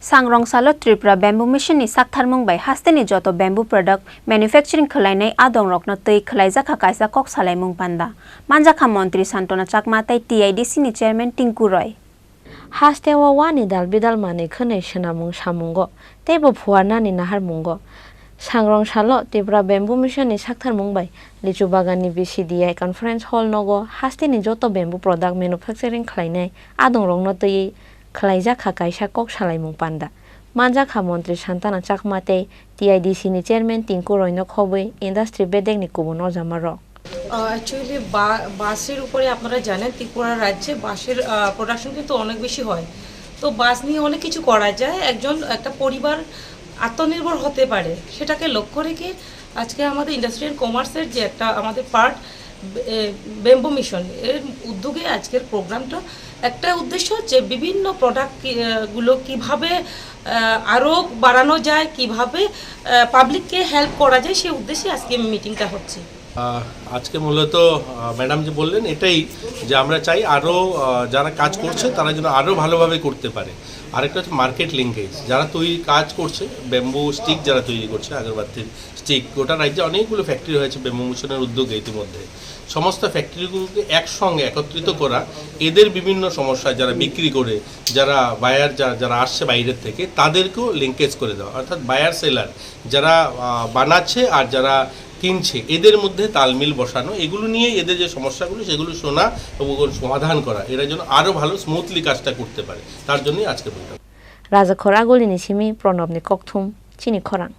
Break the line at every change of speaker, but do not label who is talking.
सांग्रंसालो Tripura bamboo mission नि साकथारमंग bai hasteni joto bamboo product manufacturing khalainai adong rokno tei khalaijak kaisa kok salaimung panda manjakha montri Santona Chakma tai TIDC ni chairman Tinku Roy
hastewa wani dalbidal mani khonai shanamung samungo teibo phuarna ni nahar mungo सांग्रंसालो Tripura bamboo mission नि साकथारमंग bai lichu bagan ni BCDI conference hall nogo hasteni joto bamboo product manufacturing khalainai adong rokno tei khalaijak kaisa kok salaimung panda manjakha montri Santona Chakma tei TIDC ni chairman Tinku Roy no khoboi industry bedek ni kubono jamaro
actually বাসের উপরে আপনারা জানেন ত্রিপুরা রাজ্যে বাসের production কিন্তু অনেক বেশি হয় তো বাস নিয়ে অনেক কিছু করা যায় একটা পরিবার আত্মনির্ভর হতে পারে সেটাকে লক্ষ্য রেখে আজকে আমাদের ইন্ডাস্ট্রিয়াল কমার্সের যে একটা আমাদের পার্ট বেম্বু মিশন এর উদ্যোগে আজকের প্রোগ্রামটা একটা উদ্দেশ্য যে বিভিন্ন প্রোডাক্টগুলো কিভাবে আরও বাড়ানো যায় কিভাবে পাবলিককে হেল্প করা যায় সেই উদ্দেশ্যে আজকে মিটিংটা হচ্ছে
আজকে মূলত ম্যাডাম যে বললেন এটাই যে আমরা চাই আরও যারা কাজ করছে তারা যেন আরও ভালোভাবে করতে পারে আরেকটা হচ্ছে মার্কেট লিঙ্কেজ যারা কাজ করছে ব্যাম্বু স্টিক যারা তৈরি করছে আগরবাতির স্টিক গোটা রাজ্যে অনেকগুলো ফ্যাক্টরি হয়েছে ব্যাম্বু মিশনের উদ্যোগে ইতিমধ্যে সমস্ত ফ্যাক্টরিগুলোকে একসঙ্গে একত্রিত করা এদের বিভিন্ন সমস্যা যারা বিক্রি করে যারা বায়ার যারা আসছে বাইরের থেকে তাদেরকেও লিঙ্কেজ করে দেওয়া অর্থাৎ বায়ার সেলার যারা বানাচ্ছে আর যারা কিনছে এদের মধ্যে তালমিল বসানো এগুলো নিয়ে এদের যে সমস্যাগুলো সেগুলো শোনা এবং সমাধান করা এরা যেন আরও ভালো স্মুথলি কাজটা করতে পারে তার জন্যই আজকে বললাম
রাজা খরাগলিনি সিমি প্রণবনি ককথুম চিনি খরাং